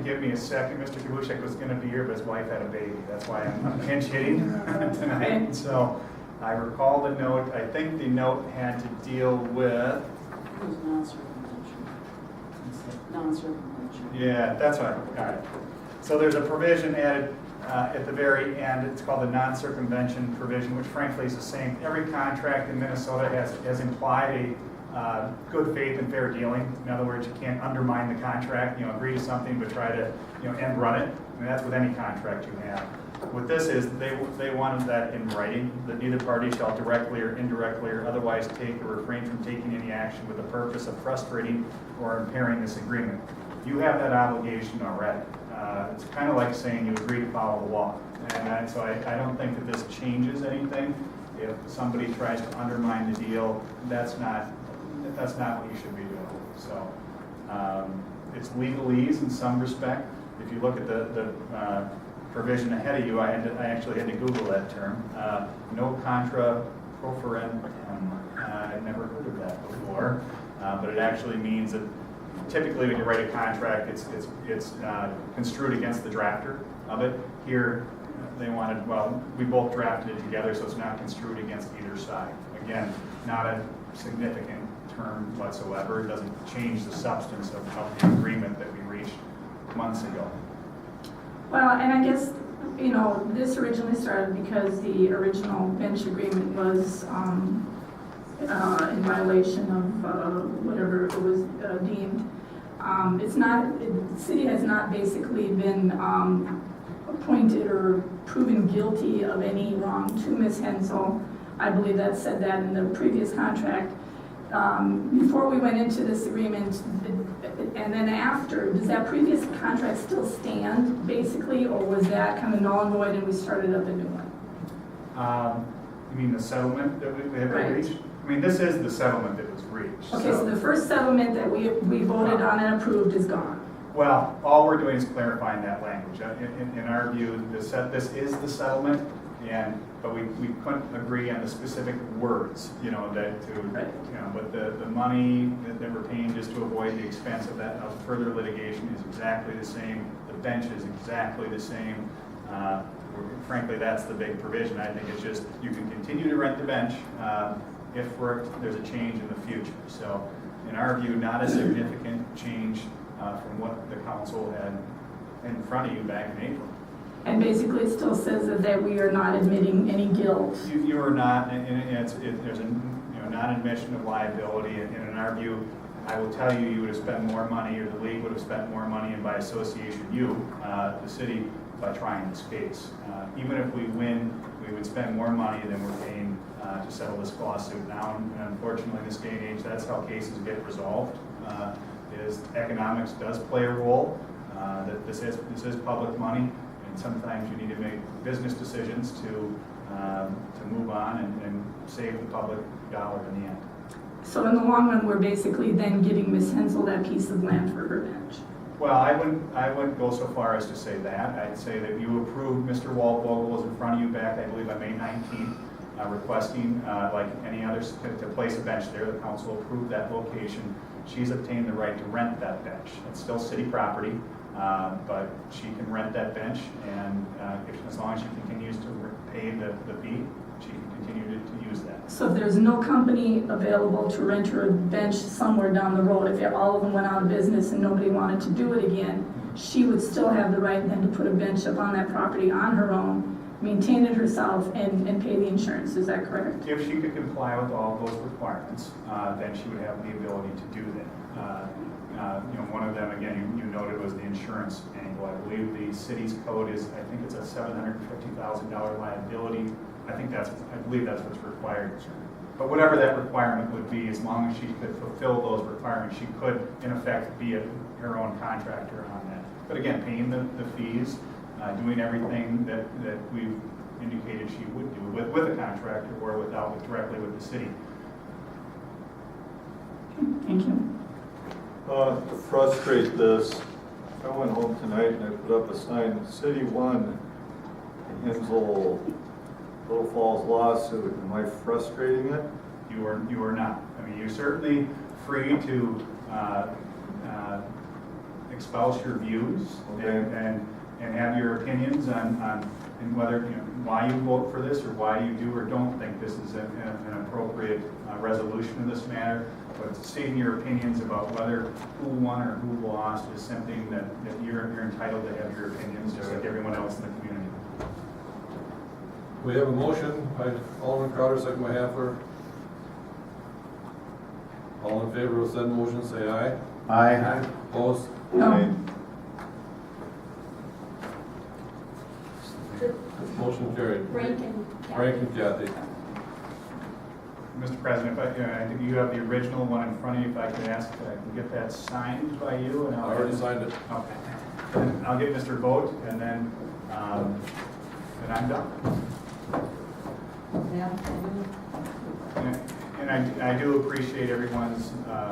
give me a second. Mr. Kabushek was going to be here, but his wife had a baby. That's why I'm pinch hitting tonight. So I recall the note. I think the note had to deal with... It was non-circumvention. Non-circumvention. Yeah, that's right. All right. So there's a provision added at the very end. It's called the non-circumvention provision, which frankly is the same. Every contract in Minnesota has implied a good faith and fair dealing. In other words, you can't undermine the contract, agree to something but try to, end run it. And that's with any contract you have. What this is, they wanted that in writing, that neither party shall directly or indirectly or otherwise take or refrain from taking any action with the purpose of frustrating or impairing this agreement. You have that obligation already. It's kind of like saying you agree to follow the law. And so I don't think that this changes anything. If somebody tries to undermine the deal, that's not what you should be doing. So it's legalese in some respect. If you look at the provision ahead of you, I actually had to Google that term. No contra pro forendum. I'd never heard of that before, but it actually means that typically when you write a contract, it's construed against the drafter of it. Here, they wanted, well, we both drafted it together, so it's not construed against either side. Again, not a significant term whatsoever. It doesn't change the substance of the agreement that we reached months ago. Well, and I guess, this originally started because the original bench agreement was in violation of whatever it was deemed. The city has not basically been appointed or proven guilty of any wrong to Ms. Hensel. I believe that said that in the previous contract. Before we went into this agreement, and then after, does that previous contract still stand, basically, or was that kind of null and void and we started up a new one? You mean the settlement that we have reached? I mean, this is the settlement that was reached. Okay, so the first settlement that we voted on and approved is gone. Well, all we're doing is clarifying that language. In our view, this is the settlement, but we couldn't agree on the specific words, but the money that we're paying just to avoid the expense of further litigation is exactly the same. The bench is exactly the same. Frankly, that's the big provision. I think it's just you can continue to rent the bench if there's a change in the future. So, in our view, not a significant change from what the council had in front of you back in April. And basically, it still says that we are not admitting any guilt. You are not, and there's a non-admission of liability. And in our view, I will tell you, you would have spent more money, or the league would have spent more money, and by association, the city, by trying this case. Even if we win, we would spend more money than we're paying to settle this lawsuit now. And unfortunately, in this day and age, that's how cases get resolved. Economics does play a role. That this is public money. And sometimes you need to make business decisions to move on and save the public dollar in the end. So in the long run, we're basically then giving Ms. Hensel that piece of land for her bench. Well, I wouldn't go so far as to say that. I'd say that you approved, Mr. Waldvogel was in front of you back, I believe, on May 19th, requesting, like any others, to place a bench there. The council approved that location. She's obtained the right to rent that bench. It's still city property. But she can rent that bench, and as long as she continues to pay the fee, she can continue to use that. So if there's no company available to rent her a bench somewhere down the road, if all of them went out of business and nobody wanted to do it again, she would still have the right then to put a bench up on that property on her own, maintain it herself, and pay the insurance. Is that correct? If she could comply with all those requirements, then she would have the ability to do that. One of them, again, you noted, was the insurance angle. I believe the city's code is, I think it's a $750,000 liability. I believe that's what's required. But whatever that requirement would be, as long as she could fulfill those requirements, she could, in effect, be her own contractor on that. But again, paying the fees, doing everything that we've indicated she would do with a contractor or directly with the city. Thank you. To frustrate this, I went home tonight and I put up a sign, City won Hensel Little Falls lawsuit. Am I frustrating it? You are not. I mean, you're certainly free to espouse your views Okay. and have your opinions on and whether, you know, why you vote for this or why you do or don't think this is an appropriate resolution of this matter. But stating your opinions about whether who won or who lost is something that you're entitled to have your opinions, just like everyone else in the community. We have a motion by Alderman Crowder, second by Hafler. All in favor of said motion, say aye. Aye. Opposed? No. Motion carried. Frank and Kathy. Frank and Kathy. Mr. President, if I think you have the original one in front of you, if I could ask, I can get that signed by you and I I'll. already signed it. Okay. And I'll get Mr. Vogt and then I'm done. Yeah, And I do appreciate everyone's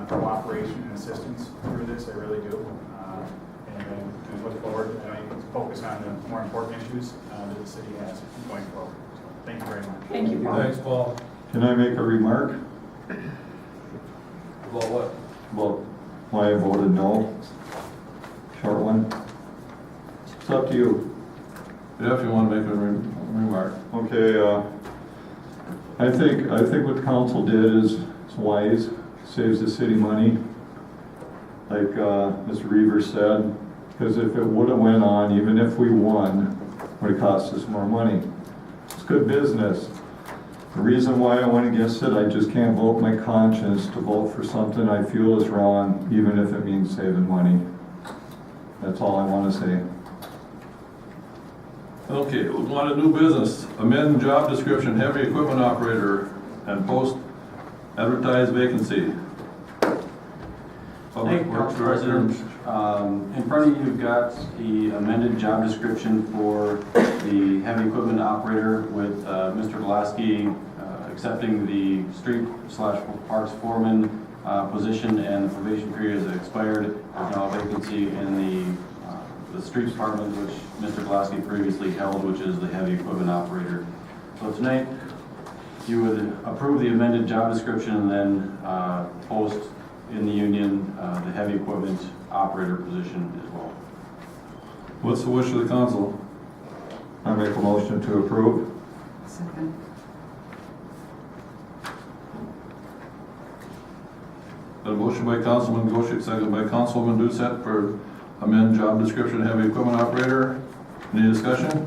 cooperation and assistance through this, I really do. And I look forward to focus on the more important issues that the city has going forward. So, thank you very much. Thank you, Paul. Thanks, Paul. Can I make a remark About what? about why I voted no? Short one. It's up to you. Yeah, if you want to make a remark. Okay, I think what the council did is wise, saves the city money, like Mr. Reaver said, because if it would have went on, even if we won, it would have cost us more money. It's good business. The reason why I went against it, I just can't vote my conscience to vote for something I feel is wrong, even if it means saving money. That's all I want to say. Okay, we'll go on to new business. Amend job description, heavy equipment operator, and post advertised vacancy. Public Thank you, Works Council Director. President. In front of you, you've got the amended job description for the heavy equipment operator with Mr. Glasky accepting the street/parks foreman position, and the probation period has expired. There's now a vacancy in the street department, which Mr. Glasky previously held, which is the heavy equipment operator. So tonight, you would approve the amended job description and then post in the union the heavy equipment operator position as well. What's the wish of the council? I make a motion to approve. second. A motion by Councilman Goshek, second by Councilwoman Doucette for amend job description, heavy equipment operator. Any discussion?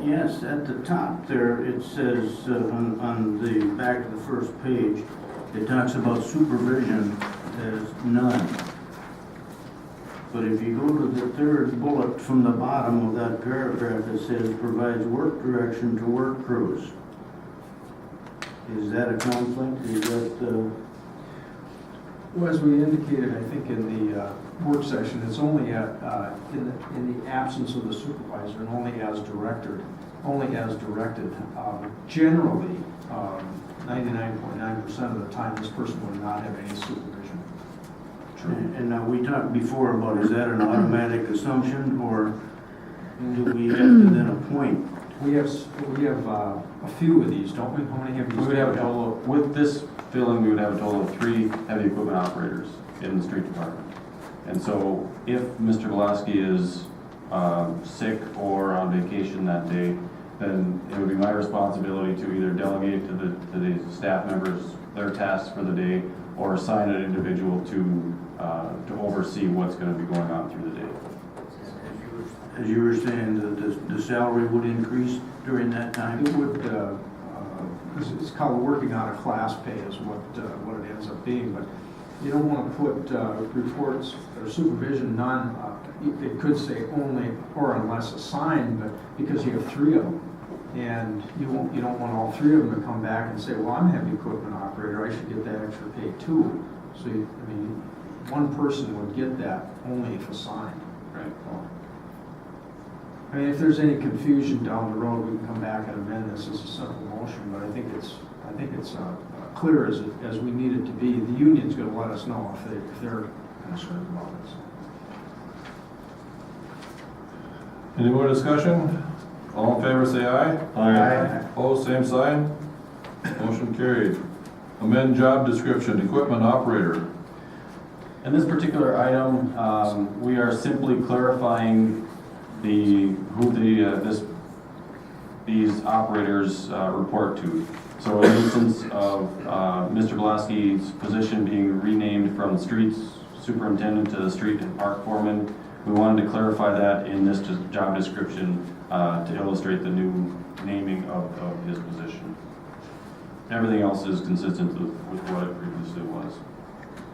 Yes, at the top there, it says on the back of the first page, it talks about supervision as none. But if you go to the third bullet from the bottom of that paragraph, it says provides work direction to work crews. Is that a conflict? Is that, Well, as we indicated, I think in the work session, it's only in the absence of the supervisor and only as directed. Generally, 99.9% of the time, this person would not have any supervision. and now we talked before about, is that an automatic assumption, or do we have to then appoint? We have a few of these, don't we? How many have We these? would have a total, with this filling, we would have a total of 3 heavy equipment operators in the street department. And so if Mr. Glasky is sick or on vacation that day, then it would be my responsibility to either delegate to the staff members their tasks for the day, or assign an individual to oversee what's going to be going on through the day. As you were saying, the salary would increase during that time? It would, it's called working on a class pay is what it ends up being, but you don't want to put reports or supervision none, it could say only or unless assigned, but because you have 3 of them, and you don't want all 3 of them to come back and say, well, I'm a heavy equipment operator, I should get that extra pay too. So, one person would get that only if assigned. Right. I mean, if there's any confusion down the road, we can come back and amend this as a simple motion, but I think it's clear as we need it to be. The union's gonna let us know if they're concerned about it. Any more discussion? All in favor, say aye. Aye. Opposed, same sign. Motion carried. Amend job description, equipment operator. In this particular item, we are simply clarifying these operators report to. So in the instance of Mr. Blaski's position being renamed from streets superintendent to the street and park foreman, we wanted to clarify that in this job description to illustrate the new naming of his position. Everything else is consistent with what it previously was.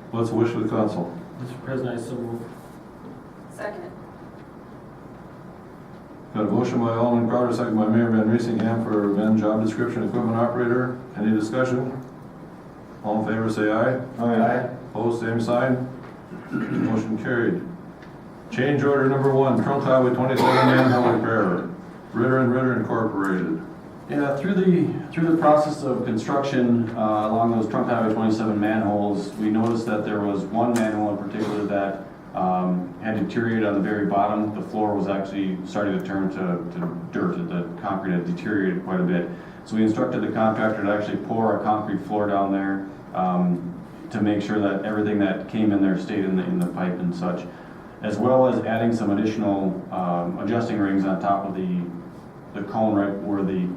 What's the wish of the council? Mr. President, I so move. Second. Got a motion by Alderman Crowder, second by Mayor Van Riesingham for amend job description equipment operator. Any discussion? All in favor say aye. Aye. Opposed, same sign. Motion carried. Change order number 1, Trunk Highway 27 manhole repair. Ritter and Ritter Incorporated. Yeah, through the process of construction along those Trunk Highway 27 manholes, we noticed that there was one manhole in particular that had deteriorated on the very bottom. The floor was actually starting to turn to dirt. The concrete had deteriorated quite a bit. So we instructed the contractor to actually pour a concrete floor down there to make sure that everything that came in there stayed in the pipe and such, as well as adding some additional adjusting rings on top of the cone right where the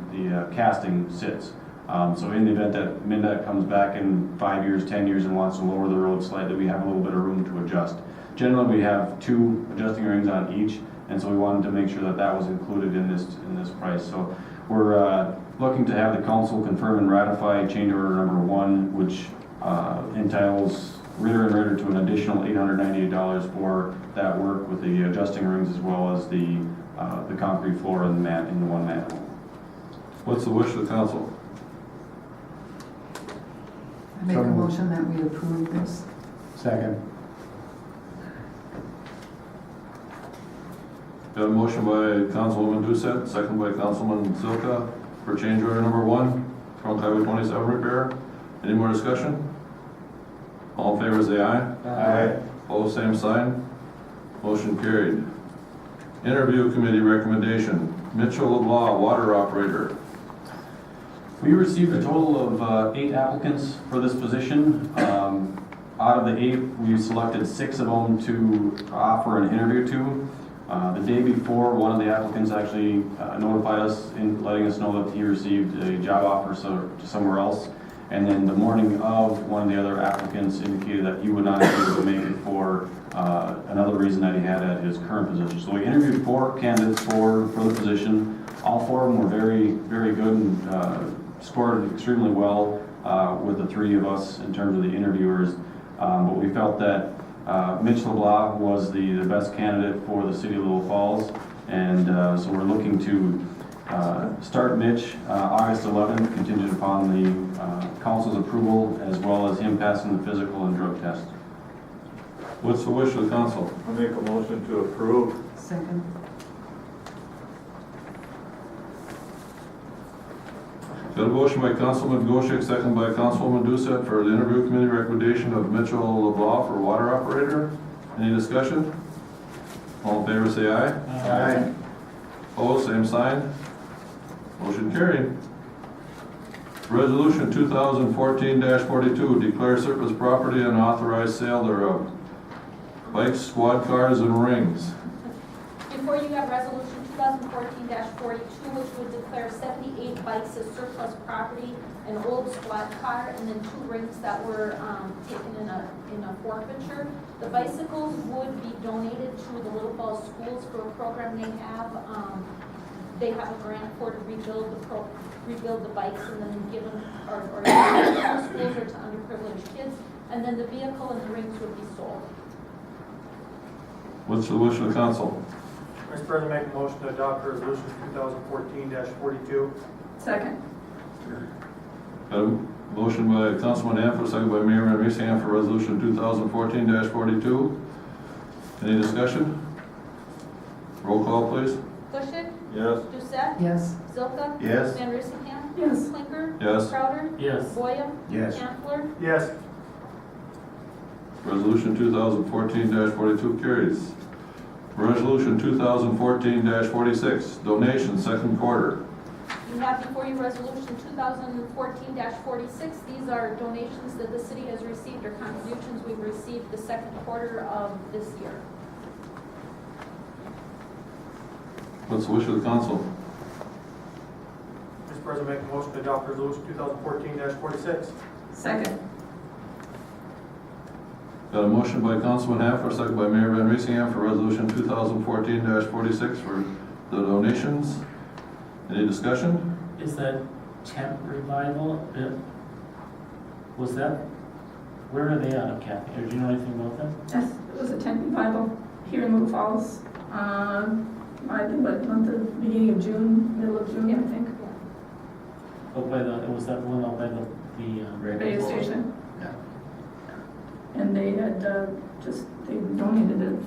casting sits. So in the event that MnDOT comes back in 5 years, 10 years and wants to lower the road slightly, we have a little bit of room to adjust. Generally, we have 2 adjusting rings on each, and so we wanted to make sure that that was included in this price. So we're looking to have the council confirm and ratify change order number 1, which entitles Ritter and Ritter to an additional $898 for that work with the adjusting rings as well as the concrete floor in the one manhole. What's the wish of the council? I make a motion that we approve this. Second. Got a motion by Councilwoman Doucette, second by Councilman Zilka for change order number 1, Trunk Highway 27 repair. Any more discussion? All in favor say aye. Aye. Opposed, same sign. Motion carried. Interview committee recommendation, Mitchell LeBlanc, water operator. We received a total of 8 applicants for this position. Out of the 8, we selected 6 of them to offer an interview to. The day before, one of the applicants actually notified us in letting us know that he received a job offer to somewhere else. And then the morning of, one of the other applicants indicated that he would not be able to make it for another reason that he had at his current position. So we interviewed 4 candidates for the position. All 4 of them were very, very good and scored extremely well with the 3 of us in terms of the interviewers. But we felt that Mitch LeBlanc was the best candidate for the city of Little Falls. And so we're looking to start Mitch August 11th, contingent upon the council's approval, as well as him passing the physical and drug test. What's the wish of the council? I make a motion to approve. Second. Got a motion by Councilman Goshek, second by Councilwoman Doucette for the interview committee recommendation of Mitchell LeBlanc for water operator. Any discussion? All in favor say aye. Aye. Opposed, same sign. Motion carried. Resolution 2014-42, declare surplus property and authorize sale thereof. Bikes, squad cars, and rings. Before you have resolution 2014-42, which would declare 78 bikes as surplus property, an old squad car, and then 2 rings that were taken in a forfeiture. The bicycles would be donated to the Little Falls schools for a program they have. They have a grant for to rebuild the bikes and then give them or to the schools or to underprivileged kids. And then the vehicle and the rings would be sold. What's the wish of the council? Mr. President, make a motion to adopt resolution 2014-42. Second. Got a motion by Councilman Anfer, second by Mayor Van Riesingham for resolution 2014-42. Any discussion? Roll call, please. Bushick? Yes. Doucette? Yes. Zilka? Yes. Van Riesingham? Yes. Clinker? Yes. Crowder? Yes. Boyer? Yes. Cantler? Yes. Resolution 2014-42 carries. Resolution 2014-46, donation, second quarter. You have before you Resolution 2014-46. These are donations that the city has received or contributions we've received the second quarter of this year. What's the wish of the council? Mr. President, make a motion to adopt resolution 2014-46. Second. Got a motion by Councilman Hanford, second by Mayor Van Riesingham for resolution 2014-46 for the donations. Any discussion? Is that tent revival, was that, where are they out of, Kathy? Or do you know anything about that? Yes, it was a tent revival here in Little Falls. I think beginning of June, middle of June, I think. Out by the, was that one out by the Radio station. Yeah. And they had they donated it.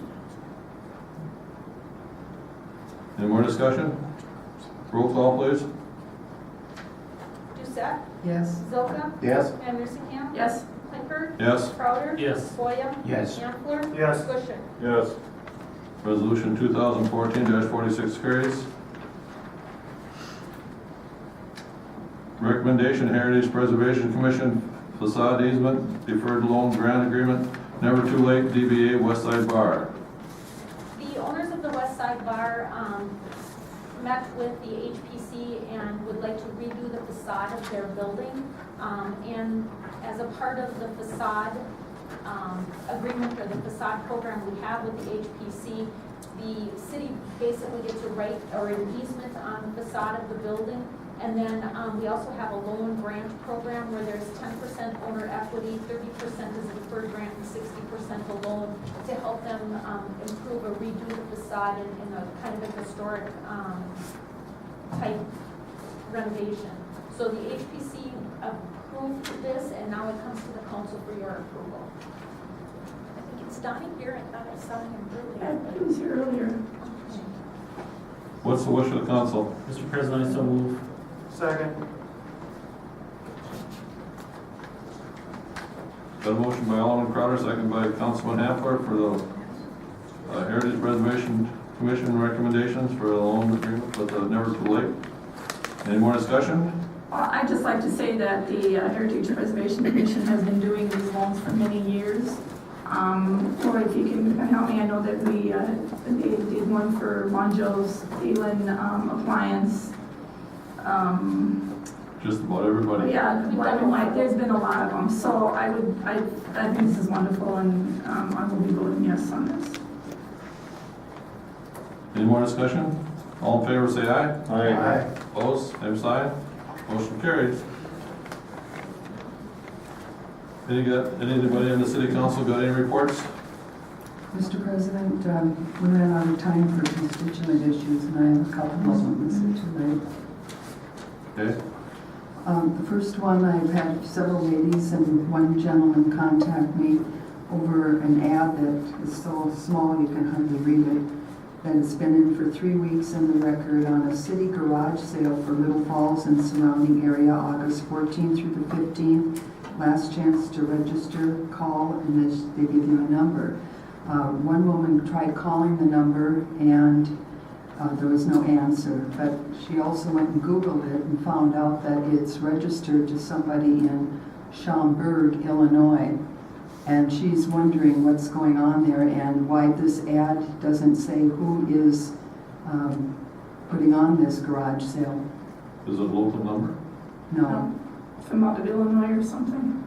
Any more discussion? Roll call, please. Doucette? Yes. Zilka? Yes. Van Riesenkamp? Yes. Clifford? Yes. Crowder? Yes. Goya? Yes. Amsler? Yes. Busher? Yes. Resolution 2014-46 carries. Recommendation, Heritage Preservation Commission facade easement, deferred loan grant agreement, never too late, DBA West Side Bar. The owners of the West Side Bar met with the HPC and would like to redo the facade of their building. And as a part of the facade agreement or the facade program we have with the HPC, the city basically gets a right or an easement on the facade of the building. And then we also have a loan grant program where there's 10% owner equity, 30% is a deferred grant, and 60% a loan to help them improve or redo the facade in a kind of a historic type renovation. So the HPC approved this, and now it comes to the council for your approval. I think it's Donnie here, I thought I saw him earlier. He was here earlier. What's the wish of the council? Mr. President, I so move. Second. Got a motion by Alderman Crowder, second by Councilman Hanford for the Heritage Preservation Commission recommendations for the loan agreement with the Never Too Late. Any more discussion? Well, I'd just like to say that the Heritage Preservation Commission has been doing these loans for many years. Or if you can help me, I know that they did one for Monjo's Elin appliance. Just about everybody. Yeah, there's been a lot of them, so I think this is wonderful, and I will be voting yes on this. Any more discussion? All in favor, say aye. Aye. Opposed, same sign. Motion carries. Anybody in the city council got any reports? Mr. President, we ran out of time for constituent issues, and I have a couple of them listed tonight. Okay. The first one, I've had several ladies and one gentleman contact me over an ad that is so small you can hardly read it, that has been in for 3 weeks in the record on a city garage sale for Little Falls and surrounding area, August 14th through the 15th. Last chance to register, call, and they give you a number. One woman tried calling the number and there was no answer, but she also went and Googled it and found out that it's registered to somebody in Schaumburg, Illinois. And she's wondering what's going on there and why this ad doesn't say who is putting on this garage sale. Is it a local number? No. From out of Illinois or something.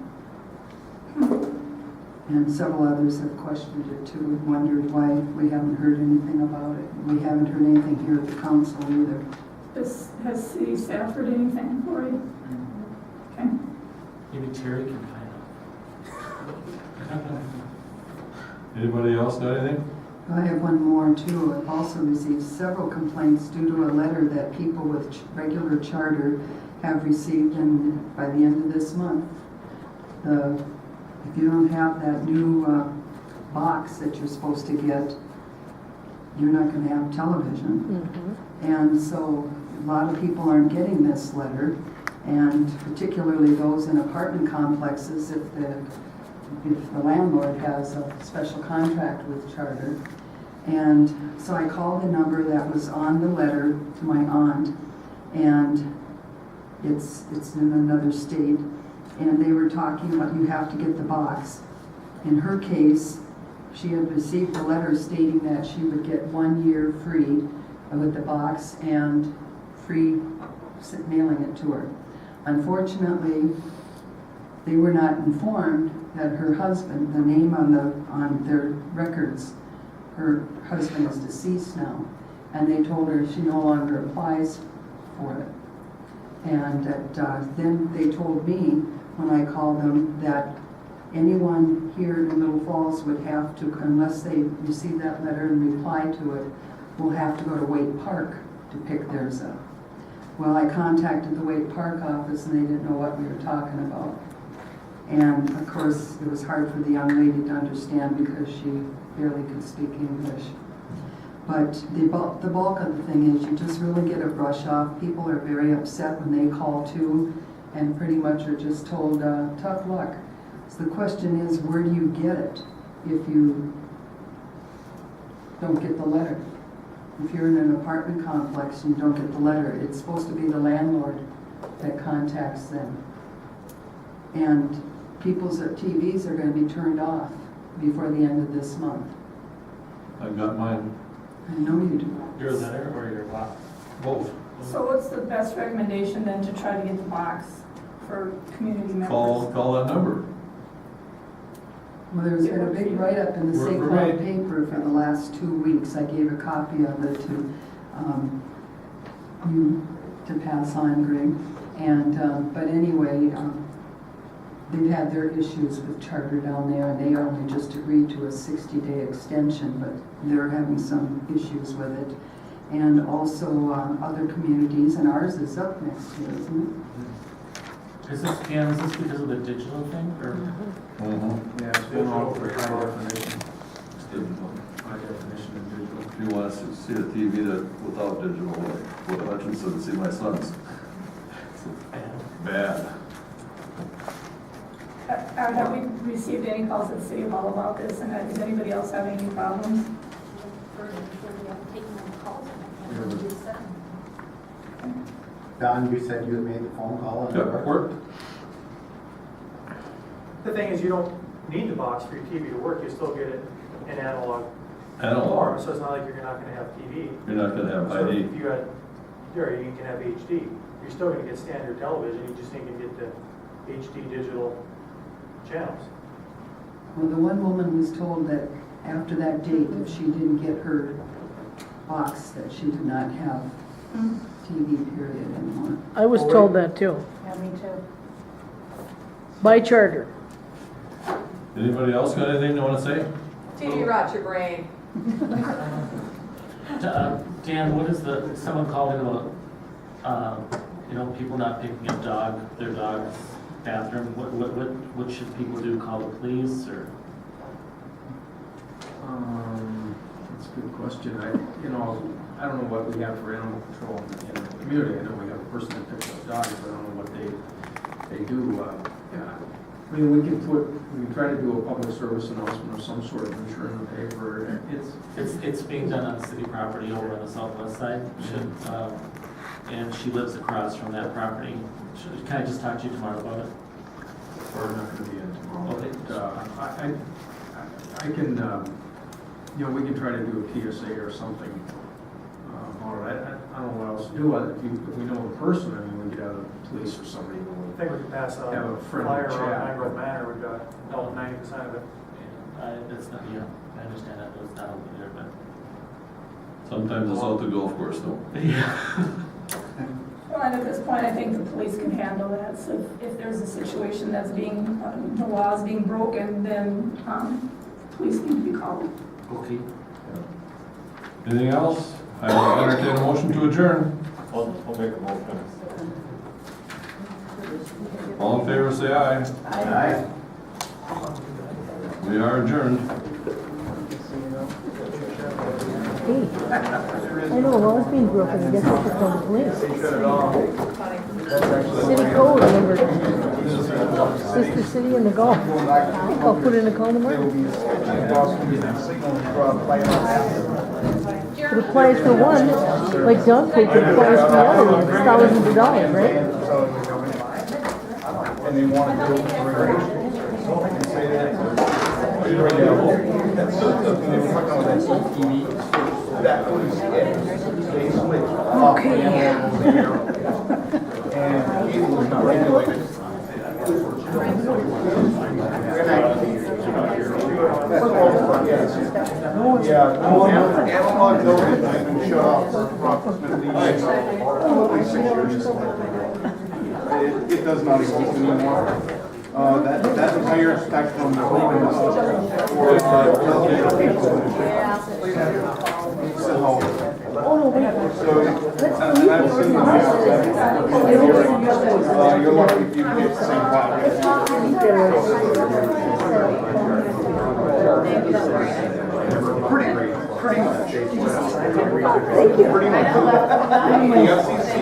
And several others have questioned it too and wondered why we haven't heard anything about it. We haven't heard anything here at the council either. Has city staff heard anything, Lori? Okay. Maybe Terry can find out. Anybody else got anything? I have one more too. I've also received several complaints due to a letter that people with regular charter have received by the end of this month. If you don't have that new box that you're supposed to get, you're not going to have television. Mm-hmm. And so a lot of people aren't getting this letter, and particularly those in apartment complexes if the landlord has a special contract with charter. And so I called the number that was on the letter to my aunt, and It's in another state. And they were talking about you have to get the box. In her case, she had received a letter stating that she would get 1 year free with the box and free mailing it to her. Unfortunately, they were not informed that her husband, the name on their records, her husband is deceased now, and they told her she no longer applies for it. And then they told me when I called them that anyone here in Little Falls would have to, unless they receive that letter and reply to it, will have to go to Wade Park to pick theirs up. Well, I contacted the Wade Park office and they didn't know what we were talking about. And of course, it was hard for the young lady to understand because she barely could speak English. But the bulk of the thing is you just really get a brush off. People are very upset when they call too and pretty much are just told, tough luck. So the question is, where do you get it if you don't get the letter? If you're in an apartment complex and you don't get the letter, it's supposed to be the landlord that contacts them. And people's TVs are going to be turned off before the end of this month. I've got mine. I know you do. Your letter or your box? Both. So what's the best recommendation then to try to get the box for community members? Call that number. Well, there's been a big write-up in the St. Cloud Right. paper for the last 2 weeks. I gave a copy of it to you to pass on, Greg. And but anyway, they've had their issues with Charter down there, and they only just agreed to a 60-day extension, but they're having some issues with it. And also other communities, and ours is up next year, isn't Is this because of the digital thing, or? Mm-hmm. Yeah, it's been all for high definition, It's digital. high definition and digital. If you want to see a TV that without digital, like what Hutchinson see my son's. Bad. Have we received any calls at City Hall about this, and is anybody else having any problems? Don, you said you had made the phone call and it Yep, worked. The thing is, you don't need the box for your TV to work, you still get it in analog Analog. form, so it's not like you're not gonna have TV. You're not gonna have So ID. if you had, there, you can have HD, you're still gonna get standard television, you just need to get the HD digital channels. it? Well, the one woman was told that after that date, if she didn't get her box, that she did not have TV period anymore. I was told that too, Yeah, me too. by charter. Anybody else got anything they want to say? TV rots your brain. Dan, what is someone called in about, people not picking up their dog's bathroom? What should people do? Call the police or? That's a good question. I don't know what we have for animal control in the community. I know we have a person that picks up dogs, but I don't know what they do. Yeah. I mean, we can try to do a public service announcement of some sort, I'm sure, in the paper. It's being done on city property over on the southwest side. And she lives across from that property. Can I just talk to you tomorrow about it? We're not going to be in tomorrow. Okay. But, I can, we can try to do a PSA or something. I don't know what else to do. If we know a person, I mean, we could have the police or somebody. I think we could pass a Have a friendly flyer chat. around Mangrove Manor, we've got about 90% of it. That's not, I understand that, but it's not over there, but. Sometimes it's out the golf course though. Yeah. Well, and at this point, I think the police can handle that, so if there's a situation that's the law is being broken, then police need to be called. Okay. Anything else? I will entertain a motion to adjourn. I'll make a motion. All in favor, say aye. Aye. We are adjourned. I know, law's being broken, I guess it's just on the police. City code, number, Sister City in the Gulf. I'll put in a call tomorrow. Jeremy? it applies to one, like duct tape, it applies to the other, it's thousands of dollars, right? And they want to do it for recreation. So I can say that. They were talking about that TV. That was it. They switched off and it was not regulated. Yeah, no, analog television has been shut off for approximately probably 6 years. It does not exist anymore. That entire spectrum for television people. So, and I've seen the you're lucky if you get the same product. Pretty great, pretty much. Thank you. Pretty much. The FCC,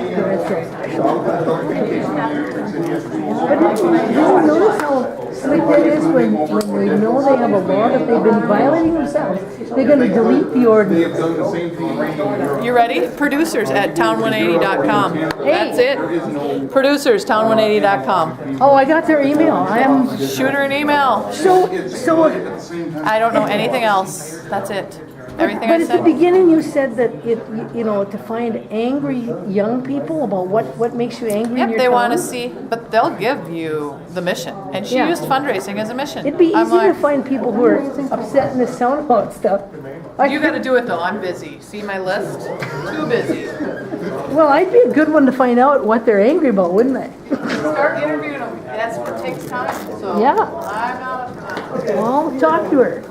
But you notice how slick that is when they know they have a law that they've been violating themselves, they're gonna delete the they ordinance. have done the same thing in Europe. You ready? Producers at town180.com. That's There it. is no. Producers, town180.com. Oh, I got their email, I am, Shoot her an email. so, I don't know anything else. That's it. Everything but I at the said. beginning you said that to find angry young people about what makes you angry in Yep, your they want to town. see, but they'll give you the mission. And she Yeah. used fundraising as a mission. It'd be I'm easy to like, find people who are upset in this town about stuff. you got to do it though. I'm busy. See my list? Too busy. Well, I'd be a good one to find out what they're angry about, wouldn't I? Start interviewing them. That's what takes time. So Yeah. I'm out of time. Well, I'll talk to her.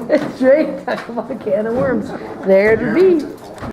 That's right, talk about a can of worms. There to be.